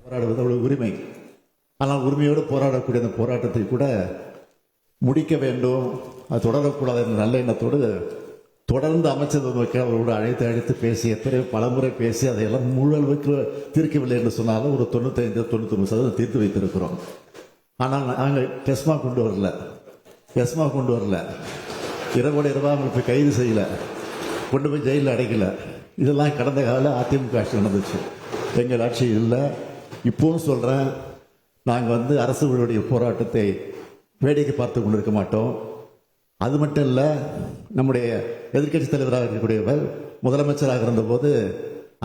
போராடுவது அவளுடைய உரிமை. ஆனால் உரிமையோடு போராடக்கூடிய அந்த போராட்டத்தை கூட முடிக்க வேண்டும், அது தொடரக்கூடாது என்ற நல்ல எண்ணத்தோடு தொடர்ந்து அமைச்சர் அவரோடு அழைத்து பேசி எத்தனை பலமுறை பேசி அதையெல்லாம் முழு அளவுக்கு தீர்க்கவில்லை என்று சொன்னாலும் ஒரு 95-99% தீர்த்து வைத்திருக்கிறோம். ஆனால் நாங்கள் டெஸ்மா கொண்டு வரல, இரவோட இரவா அவங்களுக்கு கைது செய்யல, கொண்டு போய் ஜெயிலில் அடைக்கல. இதெல்லாம் கடந்த கால அதிமுக ஆட்சி நடந்துச்சு. எங்கள் ஆட்சி இல்லை. இப்பவும் சொல்கிறேன், நாங்கள் அரசுகளுடைய போராட்டத்தை வேடிக்கை பார்த்து கொண்டிருக்க மாட்டோம். அது மட்டும் இல்லை, நம்முடைய எதிர்க்கட்சி தலைவராக இருக்கக்கூடியவர் முதலமைச்சராக இருந்தபோது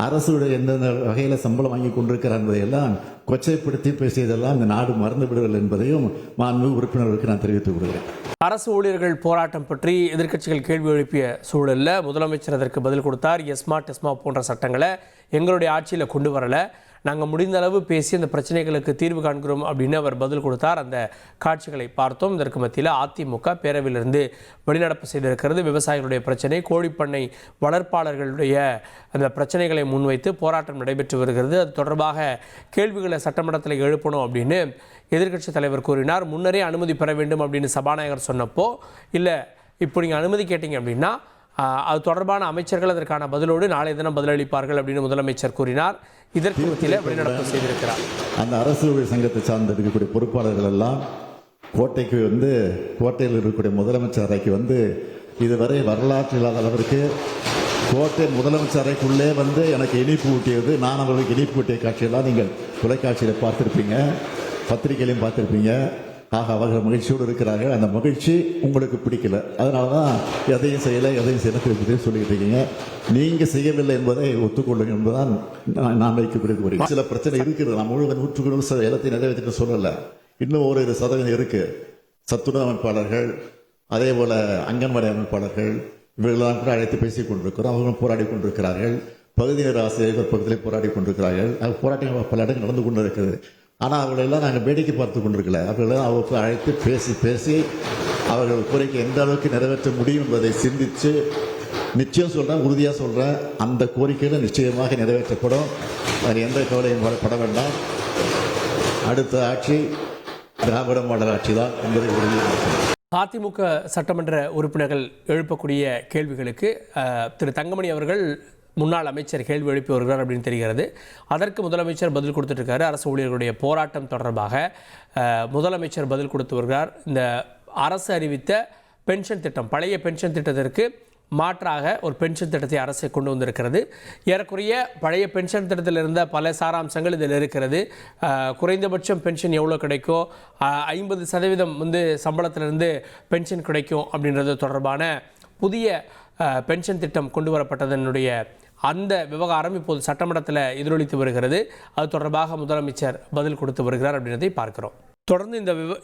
அரசுடைய எந்தெந்த வகையில் சம்பளம் வாங்கி கொண்டிருக்கிறார் என்பதையெல்லாம் கொச்சைப்படுத்தி பேசியதெல்லாம் இந்த நாடு மறந்து விடுதல் என்பதையும் மாண்புமிகு உறுப்பினர்களுக்கு நான் தெரிவித்துக் கொள்கிறேன். அரசு ஊழியர்கள் போராட்டம் பற்றி எதிர்க்கட்சிகள் கேள்வி எழுப்பிய சூழலில் முதலமைச்சர் அதற்கு பதில் கொடுத்தார். எஸ்மா டெஸ்மா போன்ற சட்டங்களை எங்களுடைய ஆட்சியில் கொண்டு வரலை, நாங்கள் முடிந்த அளவு பேசி அந்த பிரச்சனைகளுக்கு தீர்வு காண்கிறோம் அப்படின்னு அவர் பதில் கொடுத்தார். அந்த காட்சிகளை பார்த்தோம். இதற்கு மத்தியில் அதிமுக பேரவையிலிருந்து வெளிநடப்பு செய்திருக்கிறது. விவசாயிகளுடைய பிரச்சனை, கோழிப்பண்ணை வளர்ப்பாளர்களுடைய அந்த பிரச்சனைகளை முன்வைத்து போராட்டம் நடைபெற்று வருகிறது. அது தொடர்பாக கேள்விகளை சட்டமன்றத்தில் எழுப்பணும் அப்படின்னு எதிர்க்கட்சி தலைவர் கூறினார். முன்னரே அனுமதி பெற வேண்டும் அப்படின்னு சபாநாயகர் சொன்னப்போ, இல்லை இப்போ நீங்கள் அனுமதி கேட்டீங்க அப்படின்னா அது தொடர்பான அமைச்சர்கள் அதற்கான பதிலோடு நாளை தினம் பதிலளிப்பார்கள் அப்படின்னு முதலமைச்சர் கூறினார். இதற்கு மத்தியில் வெளிநடப்பு செய்திருக்கிறார். அந்த அரசு சங்கத்தை சார்ந்து இருக்கக்கூடிய பொறுப்பாளர்கள் எல்லாம் கோட்டையில் இருக்கக்கூடிய முதலமைச்சர் அறைக்கு இதுவரை வரலாற்று இல்லாத அளவிற்கு கோட்டை முதலமைச்சர் அறைக்குள்ளே எனக்கு இனிப்பு ஊட்டியது, நான் அவர்களுக்கு இனிப்பு ஊட்டிய காட்சியெல்லாம் நீங்கள் தொலைக்காட்சியில் பார்த்துருப்பீங்க, பத்திரிகையிலையும் பார்த்துருப்பீங்க. ஆக அவர்கள் மகிழ்ச்சியோடு இருக்கிறார்கள். அந்த மகிழ்ச்சி உங்களுக்கு பிடிக்கல, அதனால தான் எதையும் செய்யலை சொல்லிட்டு இருக்கீங்க. நீங்கள் செய்யவில்லை என்பதை ஒத்துக்கொள்ளுங்க என்பதுதான் நான் வைக்கக்கூடிய சில பிரச்சனை இருக்கிறது. நான் முழு 100% எல்லாத்தையும் நிறைவேற்றிட்டு சொல்லலை. இன்னும் 1% இருக்கு. சத்துணவு அமைப்பாளர்கள், அதே போல அங்கன்வாடி அமைப்பாளர்கள், இவர்களெல்லாம் கூட அழைத்து பேசிக் கொண்டிருக்கிறோம். அவர்களும் போராடி கொண்டிருக்கிறார்கள். பகுதி நேர ஆசிரியர்கள் பக்கத்திலே போராடி கொண்டிருக்கிறார்கள். போராட்டங்கள் பல இடங்கள் நடந்து கொண்டு இருக்கிறது. ஆனால் அவர்களெல்லாம் நாங்கள் வேடிக்கை பார்த்து கொண்டிருக்கல. அவர்களெல்லாம் அவருக்கு அழைத்து பேசி அவர்கள் கோரிக்கை எந்த அளவுக்கு நிறைவேற்ற முடியும் என்பதை சிந்தித்து நிச்சயம் சொல்கிறேன், உறுதியாக சொல்கிறேன், அந்த கோரிக்கையில் நிச்சயமாக நிறைவேற்றப்படும். அதில் எந்த கவலையும் பட வேண்டாம். அடுத்த ஆட்சி திராவிட மாடல் ஆட்சி தான் என்பதை உறுதியாக. அதிமுக சட்டமன்ற உறுப்பினர்கள் எழுப்பக்கூடிய கேள்விகளுக்கு திரு தங்கமணி அவர்கள் முன்னாள் அமைச்சர் கேள்வி எழுப்பி வருகிறார் அப்படின்னு தெரிகிறது. அதற்கு முதலமைச்சர் பதில் கொடுத்துட்ருக்காரு. அரசு ஊழியர்களுடைய போராட்டம் தொடர்பாக முதலமைச்சர் பதில் கொடுத்து வருகிறார். இந்த அரசு அறிவித்த பென்ஷன் திட்டம், பழைய பென்ஷன் திட்டத்திற்கு மாற்றாக ஒரு பென்ஷன் திட்டத்தை அரசு கொண்டு வந்திருக்கிறது. ஏறக்குறைய பழைய பென்ஷன் திட்டத்தில் இருந்த பல சாராம்சங்கள் இதில் இருக்கிறது. குறைந்தபட்சம் பென்ஷன் எவ்வளோ கிடைக்கும், 50% சம்பளத்திலிருந்து பென்ஷன் கிடைக்கும் அப்படின்றது தொடர்பான புதிய பென்ஷன் திட்டம் கொண்டு வரப்பட்டதனுடைய அந்த விவகாரம் இப்போது சட்டமன்றத்தில் எதிரொலித்து வருகிறது. அது தொடர்பாக முதலமைச்சர் பதில் கொடுத்து வருகிறார் அப்படின்றதை பார்க்கிறோம். தொடர்ந்து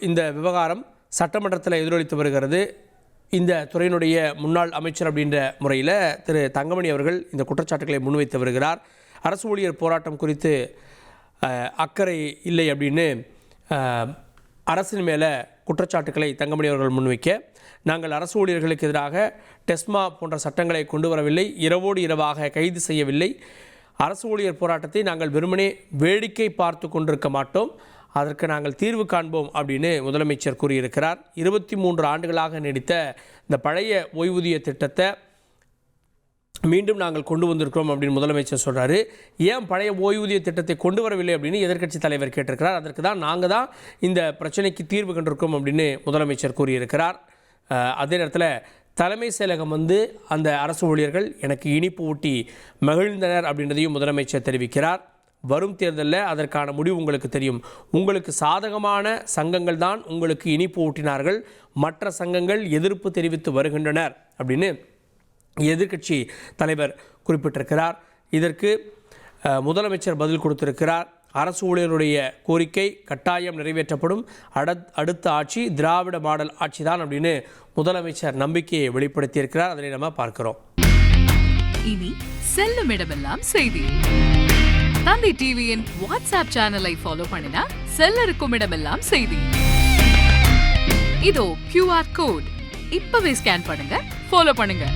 இந்த விவகாரம் சட்டமன்றத்தில் எதிரொலித்து வருகிறது. இந்த துறையினுடைய முன்னாள் அமைச்சர் அப்படின்ற முறையில் திரு தங்கமணி அவர்கள் இந்த குற்றச்சாட்டுகளை முன்வைத்து வருகிறார். அரசு ஊழியர் போராட்டம் குறித்து அக்கறை இல்லை அப்படின்னு அரசின் மேலே குற்றச்சாட்டுக்களை தங்கமணி அவர்கள் முன்வைக்க, நாங்கள் அரசு ஊழியர்களுக்கு எதிராக டெஸ்மா போன்ற சட்டங்களை கொண்டு வரவில்லை, இரவோடு இரவாக கைது செய்யவில்லை, அரசு ஊழியர் போராட்டத்தை நாங்கள் வெறுமனே வேடிக்கை பார்த்து கொண்டிருக்க மாட்டோம், அதற்கு நாங்கள் தீர்வு காண்போம் அப்படின்னு முதலமைச்சர் கூறியிருக்கிறார். 23 ஆண்டுகளாக நீடித்த இந்த பழைய ஓய்வூதிய திட்டத்தை மீண்டும் நாங்கள் கொண்டு வந்திருக்கிறோம் அப்படின்னு முதலமைச்சர் சொல்கிறாரு. ஏன் பழைய ஓய்வூதிய திட்டத்தை கொண்டு வரவில்லை அப்படின்னு எதிர்க்கட்சி தலைவர் கேட்டிருக்கிறார். அதற்கு தான் நாங்கள் தான் இந்த பிரச்சனைக்கு தீர்வு கண்டிருக்கோம் அப்படின்னு முதலமைச்சர் கூறியிருக்கிறார். அதே நேரத்தில் தலைமை செயலகம் அந்த அரசு ஊழியர்கள் எனக்கு இனிப்பு ஊட்டி மகிழ்ந்தனர் அப்படின்றதையும் முதலமைச்சர் தெரிவிக்கிறார். வரும் தேர்தலில் அதற்கான முடிவு உங்களுக்கு தெரியும், உங்களுக்கு சாதகமான சங்கங்கள் தான் உங்களுக்கு இனிப்பு ஊட்டினார்கள், மற்ற சங்கங்கள் எதிர்ப்பு தெரிவித்து வருகின்றனர் அப்படின்னு எதிர்க்கட்சி தலைவர் குறிப்பிட்டிருக்கிறார். இதற்கு முதலமைச்சர் பதில் கொடுத்திருக்கிறார். அரசு ஊழியர்களுடைய கோரிக்கை கட்டாயம் நிறைவேற்றப்படும், அடுத்த ஆட்சி திராவிட மாடல் ஆட்சி தான் அப்படின்னு முதலமைச்சர் நம்பிக்கையை வெளிப்படுத்தியிருக்கிறார். அதனை நம்ம பார்க்கிறோம். இனி செல்லும் இடமெல்லாம் செய்தி. தந்தை டிவியின் வாட்ஸ்அப் சேனலை ஃபாலோ பண்ணினா செல்ல இருக்கும் இடமெல்லாம் செய்தி. இதோ QR கோட் இப்பவே ஸ்கேன் பண்ணுங்க, ஃபாலோ பண்ணுங்க.